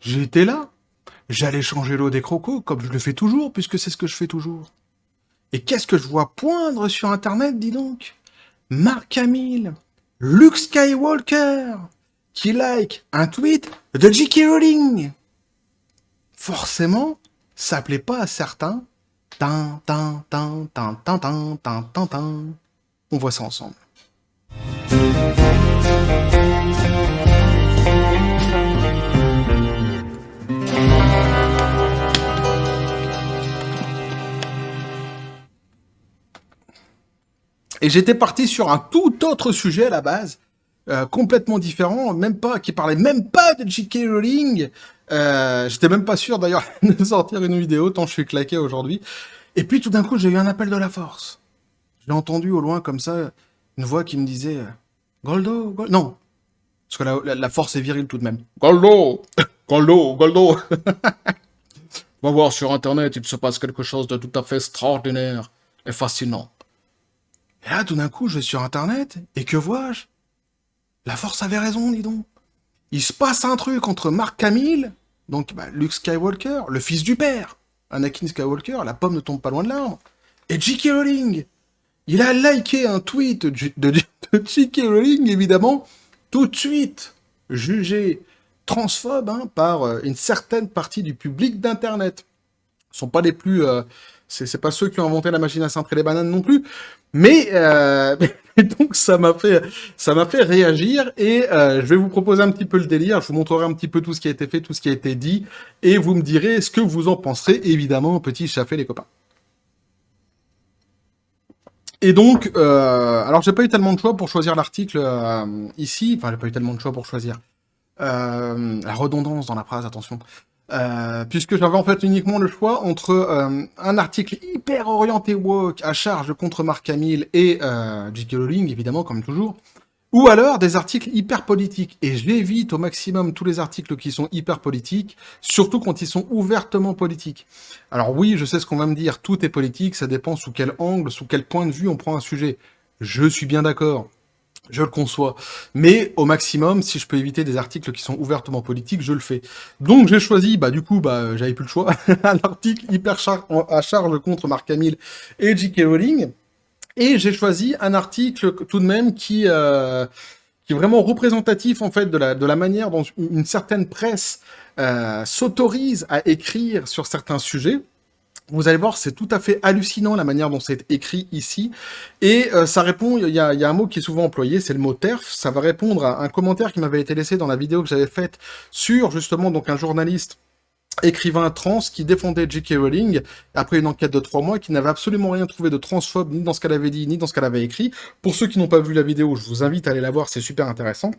J'étais là. J'allais changer l'eau des crocos, comme je le fais toujours, puisque c'est ce que je fais toujours. Et qu'est-ce que je vois poindre sur Internet, dis donc? Mark Hamill, Luke Skywalker, qui like un tweet de J.K. Rowling. Forcément, ça plaît pas à certains. Tin, tin, tin, tin, tin, tin, tin, tin, tin. On voit ça ensemble. Et j'étais parti sur un tout autre sujet à la base, complètement différent, même pas, qui parlait même pas de J.K. Rowling. J'étais même pas sûr d'ailleurs de sortir une vidéo tant je suis claqué aujourd'hui. Et puis tout d'un coup, j'ai eu un appel de la force. J'ai entendu au loin comme ça une voix qui me disait Goldo, Goldo. Non, parce que la force est virile tout de même. Goldo, Goldo, Goldo. Va voir sur Internet, il se passe quelque chose de tout à fait extraordinaire et fascinant. Et là, tout d'un coup, je vais sur Internet, et que vois-je? La Force avait raison, dis donc. Il se passe un truc entre Mark Hamill, donc Luke Skywalker, le fils du père, Anakin Skywalker, la pomme ne tombe pas loin de l'arbre, et J.K. Rowling. Il a liké un tweet de J.K. Rowling, évidemment, tout de suite jugé transphobe par une certaine partie du public d'Internet. Ce sont pas les plus... c'est pas ceux qui ont inventé la machine à cintrer les bananes non plus, mais donc ça m'a fait réagir et je vais vous proposer un petit peu le délire. Je vous montrerai un petit peu tout ce qui a été fait, tout ce qui a été dit, et vous me direz ce que vous en penserez. Évidemment, petit chaffé les copains. Et donc, alors j'ai pas eu tellement de choix pour choisir l'article ici. Enfin, j'ai pas eu tellement de choix pour choisir. La redondance dans la phrase, attention. Puisque j'avais en fait uniquement le choix entre un article hyper orienté woke à charge contre Mark Hamill et J.K. Rowling, évidemment, comme toujours, ou alors des articles hyper politiques. Et j'évite au maximum tous les articles qui sont hyper politiques, surtout quand ils sont ouvertement politiques. Alors oui, je sais ce qu'on va me dire, tout est politique, ça dépend sous quel angle, sous quel point de vue on prend un sujet. Je suis bien d'accord. Je le conçois. Mais au maximum, si je peux éviter des articles qui sont ouvertement politiques, je le fais. Donc j'ai choisi, j'avais plus le choix, un article à charge contre Mark Hamill et J.K. Rowling. Et j'ai choisi un article tout de même qui est vraiment représentatif en fait de la manière dont une certaine presse s'autorise à écrire sur certains sujets. Vous allez voir, c'est tout à fait hallucinant la manière dont c'est écrit ici. Et ça répond, il y a un mot qui est souvent employé, c'est le mot TERF. Ça va répondre à un commentaire qui m'avait été laissé dans la vidéo que j'avais faite sur justement donc un journaliste écrivain trans qui défendait J.K. Rowling après une enquête de 3 mois, qui n'avait absolument rien trouvé de transphobe ni dans ce qu'elle avait dit, ni dans ce qu'elle avait écrit. Pour ceux qui n'ont pas vu la vidéo, je vous invite à aller la voir, c'est super intéressant.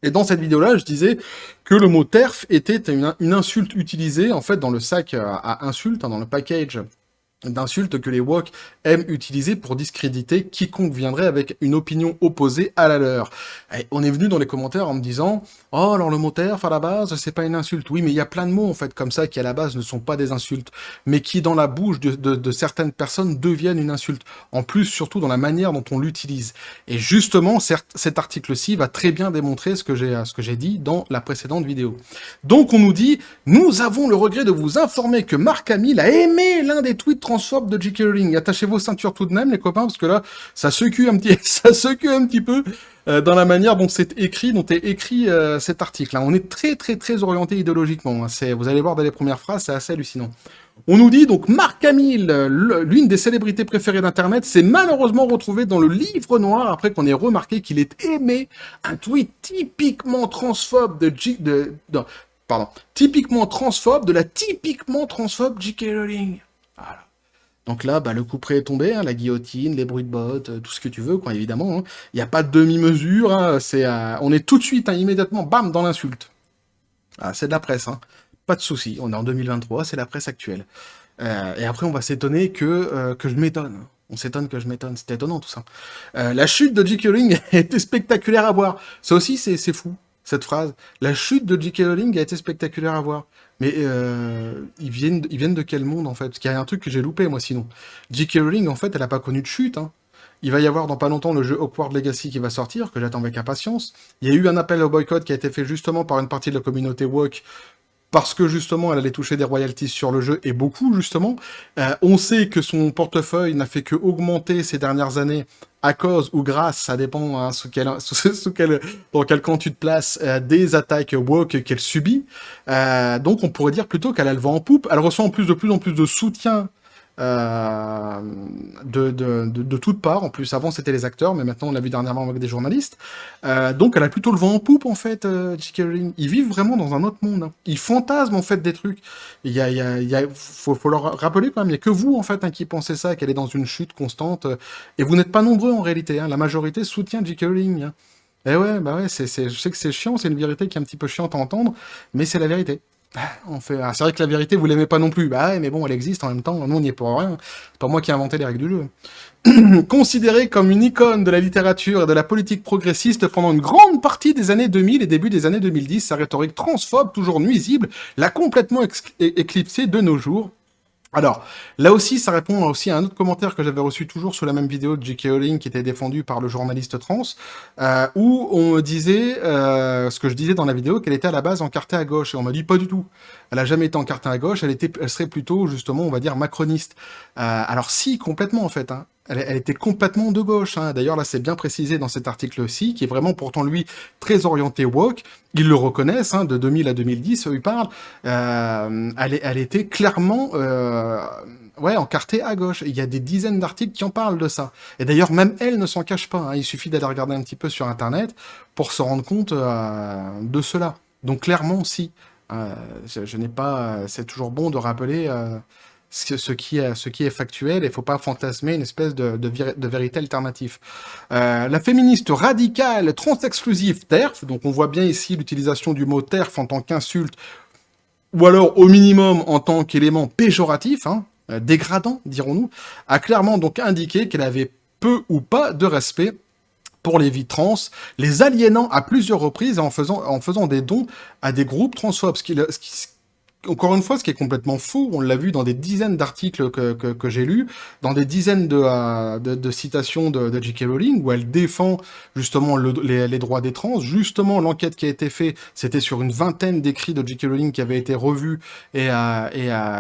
Et dans cette vidéo-là, je disais que le mot TERF était une insulte utilisée, en fait, dans le sac à insultes, dans le package d'insultes que les woke aiment utiliser pour discréditer quiconque viendrait avec une opinion opposée à la leur. Et on est venu dans les commentaires en me disant « Oh, alors le mot TERF, à la base, c'est pas une insulte. » Oui, mais il y a plein de mots, en fait, comme ça, qui à la base ne sont pas des insultes, mais qui, dans la bouche de certaines personnes, deviennent une insulte. En plus, surtout dans la manière dont on l'utilise. Et justement, cet article-ci va très bien démontrer ce que j'ai dit dans la précédente vidéo. Donc, on nous dit « Nous avons le regret de vous informer que Mark Hamill a aimé l'un des tweets transphobe de J.K. Rowling. Attachez vos ceintures tout de même, les copains, parce que là, ça secoue un petit, ça secoue un petit peu dans la manière dont c'est écrit, dont est écrit cet article. On est très, très, très orienté idéologiquement. Vous allez voir dans les premières phrases, c'est assez hallucinant. On nous dit donc Mark Hamill, l'une des célébrités préférées d'Internet, s'est malheureusement retrouvé dans le livre noir après qu'on ait remarqué qu'il ait aimé un tweet typiquement transphobe typiquement transphobe de la typiquement transphobe J.K. Rowling. Voilà. Donc là, le coup près est tombé, la guillotine, les bruits de bottes, tout ce que tu veux, quoi, évidemment. Il n'y a pas de demi-mesure, on est tout de suite, immédiatement, bam, dans l'insulte. C'est de la presse, pas de souci. On est en 2023, c'est la presse actuelle. Et après, on va s'étonner que je m'étonne. On s'étonne que je m'étonne. C'est étonnant, tout ça. La chute de J.K. Rowling a été spectaculaire à voir. Ça aussi, c'est fou, cette phrase. La chute de J.K. Rowling a été spectaculaire à voir. Mais ils viennent de quel monde, en fait? Parce qu'il y a un truc que j'ai loupé, moi, sinon. J.K. Rowling, en fait, elle a pas connu de chute, Il va y avoir dans pas longtemps le jeu Hogwarts Legacy qui va sortir, que j'attends avec impatience. Il y a eu un appel au boycott qui a été fait justement par une partie de la communauté woke parce que justement elle allait toucher des royalties sur le jeu, et beaucoup justement. On sait que son portefeuille n'a fait que augmenter ces dernières années à cause ou grâce, ça dépend hein, dans quel camp tu te places, des attaques woke qu'elle subit. Donc on pourrait dire plutôt qu'elle a le vent en poupe. Elle reçoit en plus de plus en plus de soutien euh, de toutes parts. En plus, avant c'était les acteurs, mais maintenant on l'a vu dernièrement avec des journalistes. Donc elle a plutôt le vent en poupe en fait, J.K. Rowling. Ils vivent vraiment dans un autre monde. Hein. Ils fantasment en fait des trucs. Faut leur rappeler quand même, il n'y a que vous en fait hein, qui pensez ça, qu'elle est dans une chute constante. Et vous n'êtes pas nombreux en réalité. Hein. La majorité soutient J.K. Rowling. Hein. Et ouais, bah ouais, je sais que c'est chiant, c'est une vérité qui est un petit peu chiante à entendre, mais c'est la vérité. C'est vrai que la vérité, vous l'aimez pas non plus. Bah ouais, mais bon, elle existe en même temps. Nous, on n'y est pour rien. C'est pas moi qui ai inventé les règles du jeu. Considérée comme une icône de la littérature et de la politique progressiste pendant une grande partie des années 2000 et début des années 2010, sa rhétorique transphobe, toujours nuisible, l'a complètement éclipsée de nos jours. Alors, là aussi, ça répond aussi à un autre commentaire que j'avais reçu toujours sur la même vidéo de J.K. Rowling qui était défendue par le journaliste trans, où on me disait, ce que je disais dans la vidéo, qu'elle était à la base encartée à gauche. Et on m'a dit, pas du tout. Elle a jamais été encartée à gauche, elle serait plutôt, justement, on va dire, macroniste. Alors si, complètement, en fait. Hein. Elle était complètement de gauche. Hein. D'ailleurs, là, c'est bien précisé dans cet article-ci, qui est vraiment, pourtant, lui, très orienté woke. Ils le reconnaissent, hein, de 2000 à 2010, eux, ils parlent. Elle était clairement ouais, encartée à gauche. Il y a des dizaines d'articles qui en parlent de ça. Et d'ailleurs, même elle ne s'en cache pas. Hein. Il suffit d'aller regarder un petit peu sur Internet pour se rendre compte de cela. Donc clairement, si. Je n'ai pas... c'est toujours bon de rappeler ce qui est factuel, et il ne faut pas fantasmer une espèce de vérité alternative. La féministe radicale trans-exclusive TERF, donc on voit bien ici l'utilisation du mot TERF en tant qu'insulte, ou alors au minimum en tant qu'élément péjoratif, hein, dégradant, dirons-nous, a clairement donc indiqué qu'elle avait peu ou pas de respect pour les vies trans, les aliénant à plusieurs reprises et en faisant des dons à des groupes transphobes. Encore une fois, ce qui est complètement faux, on l'a vu dans des dizaines d'articles que j'ai lus, dans des dizaines de citations de J.K. Rowling, où elle défend justement les droits des trans. Justement, l'enquête qui a été faite, c'était sur une vingtaine d'écrits de J.K. Rowling qui avaient été revus et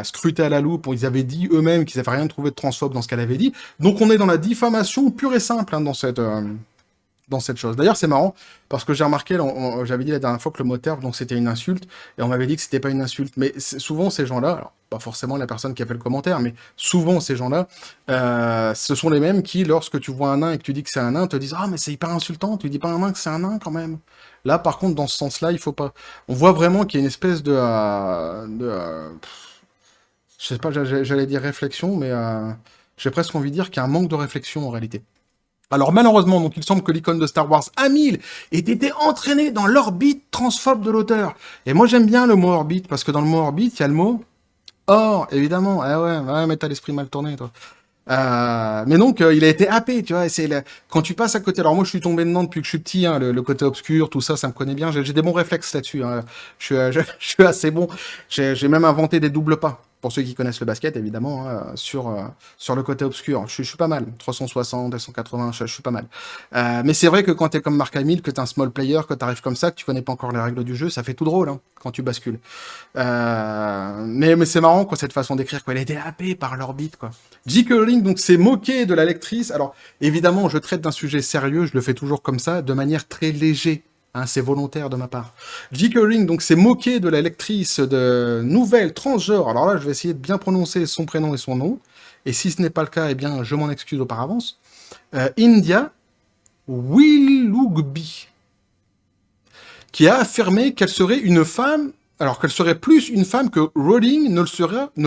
scrutés à la loupe. Ils avaient dit eux-mêmes qu'ils n'avaient rien trouvé de transphobe dans ce qu'elle avait dit. Donc on est dans la diffamation pure et simple hein, dans cette chose. D'ailleurs, c'est marrant, parce que j'ai remarqué, j'avais dit la dernière fois que le mot TERF, donc c'était une insulte, et on m'avait dit que c'était pas une insulte. Mais souvent, ces gens-là, alors pas forcément la personne qui a fait le commentaire, mais souvent, ces gens-là, ce sont les mêmes qui, lorsque tu vois un nain et que tu dis que c'est un nain, te disent « Ah, mais c'est hyper insultant, tu dis pas un nain que c'est un nain, quand même !» Là, par contre, dans ce sens-là, il faut pas... On voit vraiment qu'il y a une espèce je sais pas, j'allais dire réflexion, mais j'ai presque envie de dire qu'il y a un manque de réflexion, en réalité. Alors malheureusement, donc il semble que l'icône de Star Wars A1000 ait été entraînée dans l'orbite transphobe de l'auteur. Et moi j'aime bien le mot orbite, parce que dans le mot orbite, il y a le mot or, évidemment. Ah ouais, mais t'as l'esprit mal tourné, toi. Mais donc, il a été happé, tu vois. Quand tu passes à côté. Alors moi, je suis tombé dedans depuis que je suis petit. Hein, le côté obscur, tout ça, ça me connaît bien. J'ai des bons réflexes là-dessus. Hein. Je suis assez bon. J'ai même inventé des doubles pas. Pour ceux qui connaissent le basket, évidemment, hein, sur le côté obscur. Je suis pas mal. 360, 280, je suis pas mal. Mais c'est vrai que quand t'es comme Mark Hamill, que t'es un small player, que t'arrives comme ça, que tu connais pas encore les règles du jeu, ça fait tout drôle hein, quand tu bascules. Mais c'est marrant, quoi, cette façon d'écrire, quoi. Elle a été happée par l'orbite, quoi. J.K. Rowling, donc, s'est moqué de la lectrice. Alors, évidemment, je traite d'un sujet sérieux, je le fais toujours comme ça, de manière très légère. Hein, c'est volontaire de ma part. J.K. Rowling, donc, s'est moqué de la lectrice de nouvelles transgenres. Alors là, je vais essayer de bien prononcer son prénom et son nom. Et si ce n'est pas le cas, eh bien, je m'en excuse auparavant. India Willoughby, qui a affirmé qu'elle serait une femme, alors qu'elle serait plus une femme que Rowling ne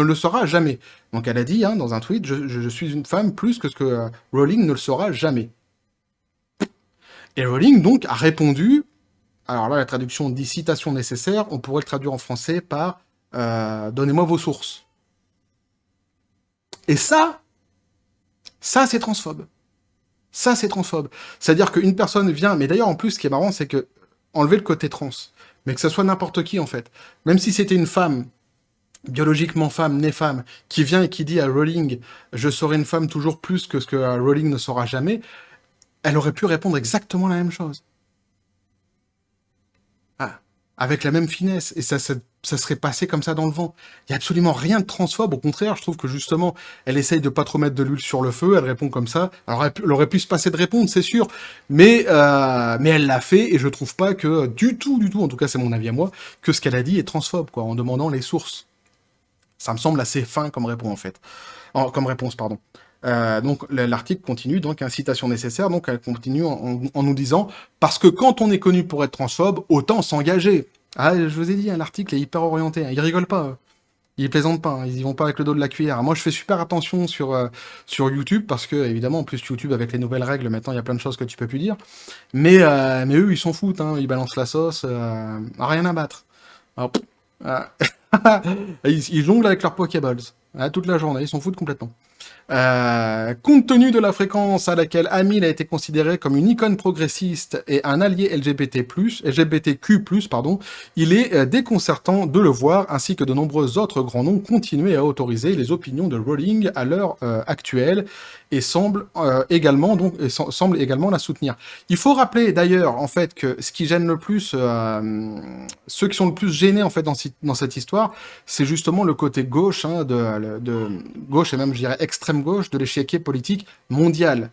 le sera jamais. Donc elle a dit hein, dans un tweet, je suis une femme plus que ce que Rowling ne le sera jamais. Et Rowling donc a répondu, alors là la traduction dit citation nécessaire, on pourrait le traduire en français par donnez-moi vos sources. Et ça c'est transphobe. Ça, c'est transphobe. C'est-à-dire qu'une personne vient... Mais d'ailleurs, en plus, ce qui est marrant, c'est que... Enlever le côté trans. Mais que ce soit n'importe qui, en fait. Même si c'était une femme, biologiquement femme, née femme, qui vient et qui dit à Rowling « Je serai une femme toujours plus que ce que Rowling ne saura jamais », elle aurait pu répondre exactement la même chose. Ah. avec la même finesse, et ça serait passé comme ça dans le vent. Il y a absolument rien de transphobe, au contraire, je trouve que justement, elle essaye de pas trop mettre de l'huile sur le feu, elle répond comme ça. Alors elle aurait pu se passer de répondre, c'est sûr, mais elle l'a fait, et je trouve pas que du tout, en tout cas c'est mon avis à moi, que ce qu'elle a dit est transphobe, quoi, en demandant les sources. Ça me semble assez fin comme réponse, en fait. Comme réponse, pardon. Donc l'article continue, donc incitation nécessaire, donc elle continue en nous disant parce que quand on est connu pour être transphobe, autant s'engager. Ah, je vous ai dit, hein, l'article est hyper orienté, hein, ils rigolent pas, ils plaisantent pas, hein, ils y vont pas avec le dos de la cuillère. Moi, je fais super attention sur YouTube parce que évidemment, en plus YouTube avec les nouvelles règles, maintenant il y a plein de choses que tu peux plus dire. Mais eux, ils s'en foutent, hein, ils balancent la sauce, rien à battre. Alors, ils jonglent avec leurs Pokéballs, toute la journée, ils s'en foutent complètement. Compte tenu de la fréquence à laquelle Amil a été considéré comme une icône progressiste et un allié LGBTQ+, pardon, il est déconcertant de le voir, ainsi que de nombreux autres grands noms, continuer à autoriser les opinions de Rowling à l'heure actuelle et semble également la soutenir. Il faut rappeler d'ailleurs en fait que ce qui gêne le plus, ceux qui sont le plus gênés en fait dans cette histoire, c'est justement le côté gauche, hein, de gauche et même je dirais extrême gauche de l'échiquier politique mondial.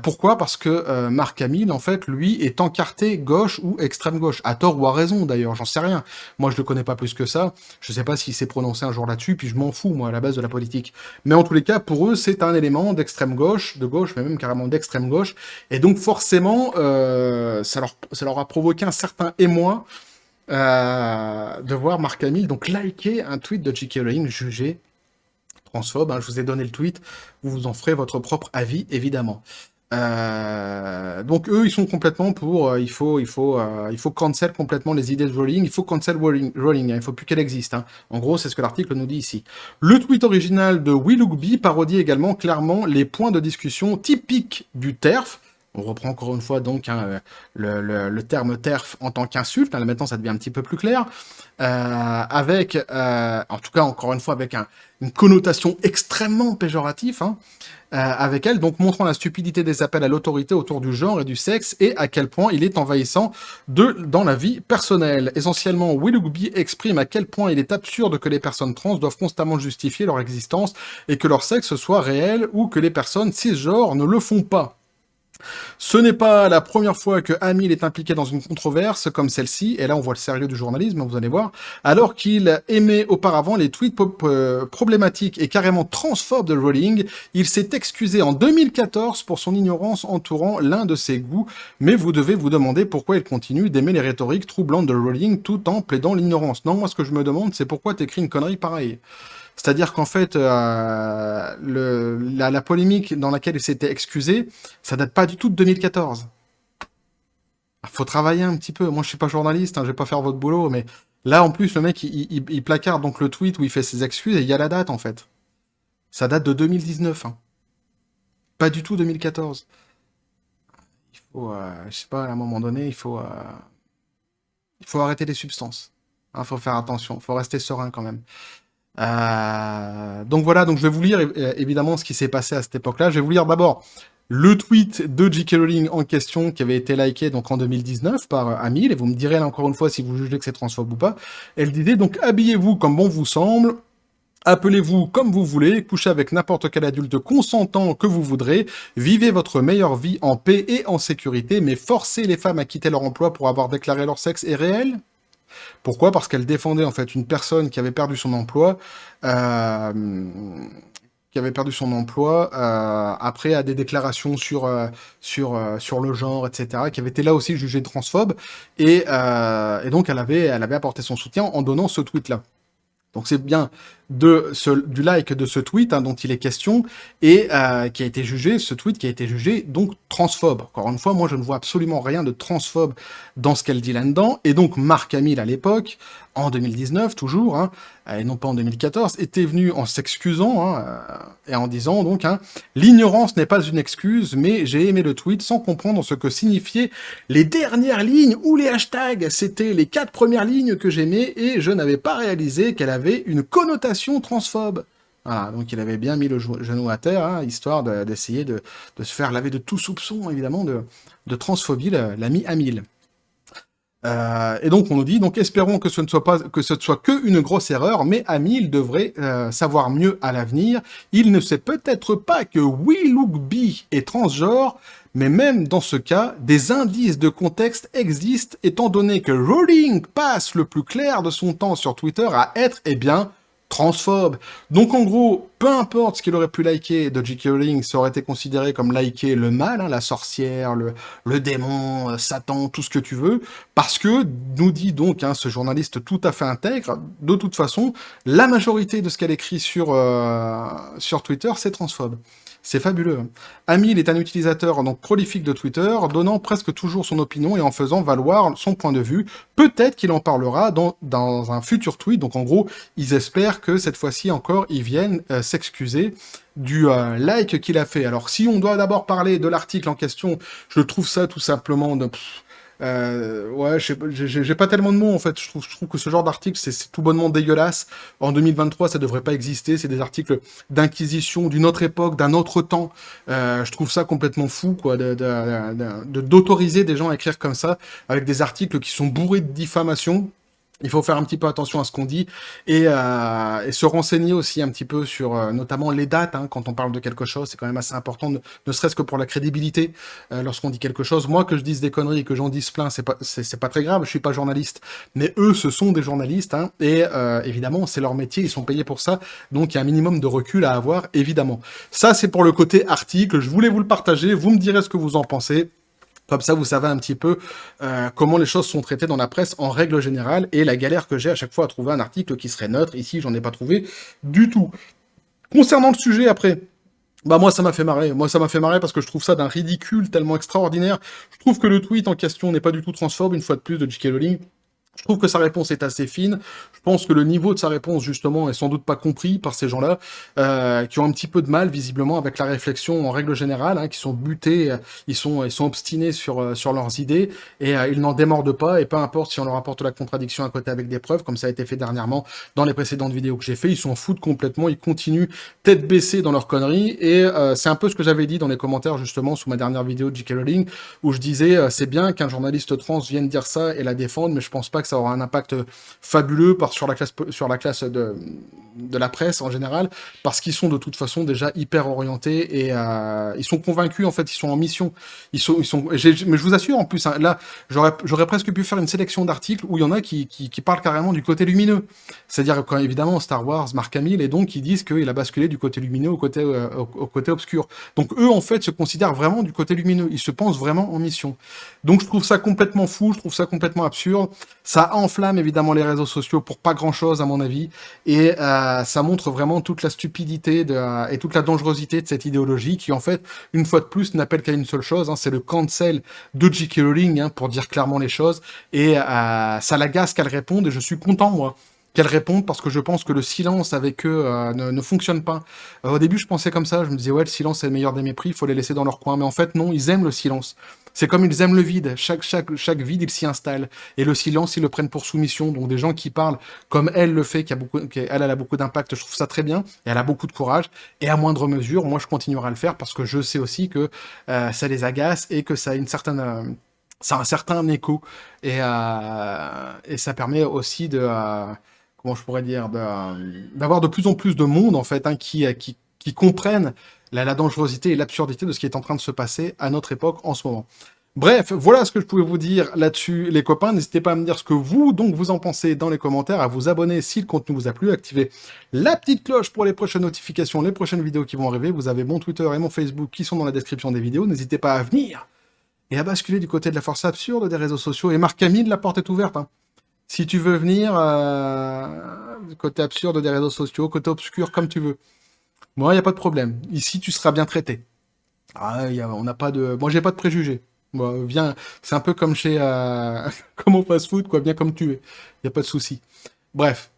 Pourquoi? Parce que Marc Hamill, en fait, lui, est encarté gauche ou extrême gauche. À tort ou à raison, d'ailleurs, j'en sais rien. Moi, je le connais pas plus que ça. Je sais pas s'il s'est prononcé un jour là-dessus, puis je m'en fous, moi, à la base de la politique. Mais en tous les cas, pour eux, c'est un élément d'extrême gauche, de gauche, mais même carrément d'extrême gauche. Et donc, forcément, ça leur a provoqué un certain émoi de voir Marc Hamill donc liker un tweet de J.K. Rowling jugé transphobe, hein, je vous ai donné le tweet, vous vous en ferez votre propre avis, évidemment. Donc eux, ils sont complètement pour, il faut cancel complètement les idées de Rowling, il faut cancel Rowling, hein, il faut plus qu'elle existe. Hein. En gros, c'est ce que l'article nous dit ici. Le tweet original de Willoughby parodie également clairement les points de discussion typiques du TERF. On reprend encore une fois donc hein, le terme TERF en tant qu'insulte. Hein, là maintenant, ça devient un petit peu plus clair. Avec, en tout cas, encore une fois, avec une connotation extrêmement péjorative, hein, avec elle, donc montrant la stupidité des appels à l'autorité autour du genre et du sexe et à quel point il est envahissant dans la vie personnelle. Essentiellement, Willoughby exprime à quel point il est absurde que les personnes trans doivent constamment justifier leur existence et que leur sexe soit réel ou que les personnes cisgenres ne le font pas. Ce n'est pas la première fois que Hamill est impliqué dans une controverse comme celle-ci, et là on voit le sérieux du journalisme, vous allez voir, alors qu'il aimait auparavant les tweets problématiques et carrément transphobes de Rowling, il s'est excusé en 2014 pour son ignorance entourant l'un de ses goûts, mais vous devez vous demander pourquoi il continue d'aimer les rhétoriques troublantes de Rowling tout en plaidant l'ignorance. Non, moi ce que je me demande, c'est pourquoi t'écris une connerie pareille. C'est-à-dire qu'en fait, la polémique dans laquelle il s'était excusé, ça date pas du tout de 2014. Faut travailler un petit peu. Moi, je suis pas journaliste, hein, je vais pas faire votre boulot, mais là, en plus, le mec, il placarde donc le tweet où il fait ses excuses et il y a la date, en fait. Ça date de 2019, hein. Pas du tout 2014. Il faut, je sais pas, à un moment donné, il faut arrêter les substances. Hein, faut faire attention, faut rester serein quand même. Donc voilà, donc je vais vous lire évidemment ce qui s'est passé à cette époque-là. Je vais vous lire d'abord le tweet de J.K. Rowling en question qui avait été liké donc en 2019 par Hamill, et vous me direz là encore une fois si vous jugez que c'est transphobe ou pas. Elle disait donc habillez-vous comme bon vous semble, appelez-vous comme vous voulez, couchez avec n'importe quel adulte consentant que vous voudrez, vivez votre meilleure vie en paix et en sécurité, mais forcer les femmes à quitter leur emploi pour avoir déclaré leur sexe est réel? Pourquoi? Parce qu'elle défendait en fait une personne qui avait perdu son emploi, après à des déclarations sur le genre, etc., qui avait été là aussi jugée transphobe, et donc elle avait apporté son soutien en donnant ce tweet-là. Donc c'est bien du like de ce tweet hein, dont il est question, et qui a été jugé, ce tweet qui a été jugé donc transphobe. Encore une fois, moi je ne vois absolument rien de transphobe dans ce qu'elle dit là-dedans, et donc Marc Hamill à l'époque, en 2019 toujours, hein, et non pas en 2014, était venu en s'excusant, hein, et en disant donc, hein, l'ignorance n'est pas une excuse, mais j'ai aimé le tweet sans comprendre ce que signifiaient les dernières lignes ou les hashtags. C'était les 4 premières lignes que j'aimais, et je n'avais pas réalisé qu'elle avait une connotation transphobe. Voilà, donc il avait bien mis le genou à terre, hein, histoire d'essayer de se faire laver de tout soupçon, évidemment, de transphobie, l'ami Hamill. Et donc on nous dit, donc espérons que ce ne soit que une grosse erreur, mais Hamill devrait savoir mieux à l'avenir. Il ne sait peut-être pas que We Look B est transgenre, mais même dans ce cas, des indices de contexte existent, étant donné que Rowling passe le plus clair de son temps sur Twitter à être, eh bien, transphobe. Donc en gros, peu importe ce qu'il aurait pu liker de J.K. Rowling, ça aurait été considéré comme liker le mal, hein, la sorcière, le démon, Satan, tout ce que tu veux, parce que, nous dit donc hein, ce journaliste tout à fait intègre, de toute façon, la majorité de ce qu'elle écrit sur Twitter, c'est transphobe. C'est fabuleux. Hamill est un utilisateur donc prolifique de Twitter, donnant presque toujours son opinion et en faisant valoir son point de vue. Peut-être qu'il en parlera dans un futur tweet. Donc en gros, ils espèrent que cette fois-ci encore, ils viennent s'excuser du like qu'il a fait. Alors si on doit d'abord parler de l'article en question, je trouve ça tout simplement ouais, j'ai pas tellement de mots en fait. Je trouve que ce genre d'article, c'est tout bonnement dégueulasse. En 2023, ça devrait pas exister. C'est des articles d'inquisition d'une autre époque, d'un autre temps. Je trouve ça complètement fou, quoi, d'autoriser des gens à écrire comme ça, avec des articles qui sont bourrés de diffamation. Il faut faire un petit peu attention à ce qu'on dit et se renseigner aussi un petit peu sur notamment les dates. Hein, quand on parle de quelque chose, c'est quand même assez important, ne serait-ce que pour la crédibilité lorsqu'on dit quelque chose. Moi, que je dise des conneries et que j'en dise plein, c'est pas très grave. Je suis pas journaliste, mais eux, ce sont des journalistes hein, et évidemment, c'est leur métier, ils sont payés pour ça. Donc, il y a un minimum de recul à avoir, évidemment. Ça, c'est pour le côté article. Je voulais vous le partager. Vous me direz ce que vous en pensez. Comme ça, vous savez un petit peu comment les choses sont traitées dans la presse en règle générale et la galère que j'ai à chaque fois à trouver un article qui serait neutre. Ici, j'en ai pas trouvé du tout. Concernant le sujet, après, bah moi, ça m'a fait marrer. Moi, ça m'a fait marrer parce que je trouve ça d'un ridicule tellement extraordinaire. Je trouve que le tweet en question n'est pas du tout transphobe, une fois de plus, de J.K. Rowling. Je trouve que sa réponse est assez fine. Je pense que le niveau de sa réponse, justement, est sans doute pas compris par ces gens-là, qui ont un petit peu de mal, visiblement, avec la réflexion en règle générale, hein, qui sont butés, ils sont obstinés sur leurs idées, et ils n'en démordent pas, et peu importe si on leur apporte la contradiction à côté avec des preuves, comme ça a été fait dernièrement dans les précédentes vidéos que j'ai fait, ils s'en foutent complètement, ils continuent tête baissée dans leurs conneries, et c'est un peu ce que j'avais dit dans les commentaires, justement, sous ma dernière vidéo de J.K. Rowling, où je disais, c'est bien qu'un journaliste trans vienne dire ça et la défendre, mais je pense pas que ça aura un impact fabuleux sur la classe de la presse en général, parce qu'ils sont de toute façon déjà hyper orientés et ils sont convaincus, en fait, ils sont en mission. Mais je vous assure, en plus, hein, là, j'aurais presque pu faire une sélection d'articles où il y en a qui parlent carrément du côté lumineux. C'est-à-dire, quand évidemment, Star Wars, Mark Hamill, et donc ils disent qu'il a basculé du côté lumineux au côté obscur. Donc eux, en fait, se considèrent vraiment du côté lumineux. Ils se pensent vraiment en mission. Donc je trouve ça complètement fou, je trouve ça complètement absurde. Ça enflamme évidemment les réseaux sociaux pour pas grand-chose, à mon avis. Et ça montre vraiment toute la stupidité et toute la dangerosité de cette idéologie qui, en fait, une fois de plus, n'appelle qu'à une seule chose, hein, c'est le cancel de J.K. Rowling, hein, pour dire clairement les choses. Et ça l'agace qu'elle réponde, et je suis content, moi, qu'elle réponde, parce que je pense que le silence avec eux ne fonctionne pas. Au début, je pensais comme ça, je me disais, ouais, le silence, c'est le meilleur des mépris, il faut les laisser dans leur coin. Mais en fait, non, ils aiment le silence. C'est comme ils aiment le vide. Chaque vide, ils s'y installent. Et le silence, ils le prennent pour soumission. Donc, des gens qui parlent comme elle le fait, elle a beaucoup d'impact, je trouve ça très bien. Et elle a beaucoup de courage. Et à moindre mesure, moi, je continuerai à le faire parce que je sais aussi que ça les agace et que ça a ça a un certain écho. Et ça permet aussi comment je pourrais dire, d'avoir de plus en plus de monde, en fait, hein, qui comprennent la dangerosité et l'absurdité de ce qui est en train de se passer à notre époque en ce moment. Bref, voilà ce que je pouvais vous dire là-dessus, les copains. N'hésitez pas à me dire ce que vous en pensez dans les commentaires, à vous abonner si le contenu vous a plu, activer la petite cloche pour les prochaines notifications, les prochaines vidéos qui vont arriver. Vous avez mon Twitter et mon Facebook qui sont dans la description des vidéos. N'hésitez pas à venir et à basculer du côté de la force absurde des réseaux sociaux. Et Marc Camille, la porte est ouverte, hein. Si tu veux venir, côté absurde des réseaux sociaux, côté obscur, comme tu veux. Moi, il n'y a pas de problème. Ici, tu seras bien traité. On n'a pas de... Moi, j'ai pas de préjugés. Moi, viens, c'est un peu comme chez... comme au fast-food, quoi. Viens comme tu es. Il n'y a pas de souci. Bref,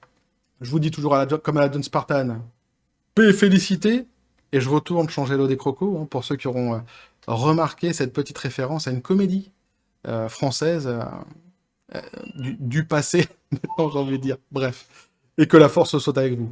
je vous dis toujours comme à la John Spartan, paix et félicité. Et je retourne changer l'eau des crocos, hein, pour ceux qui auront remarqué cette petite référence à une comédie française du passé, maintenant j'ai envie de dire. Bref. Et que la force soit avec vous.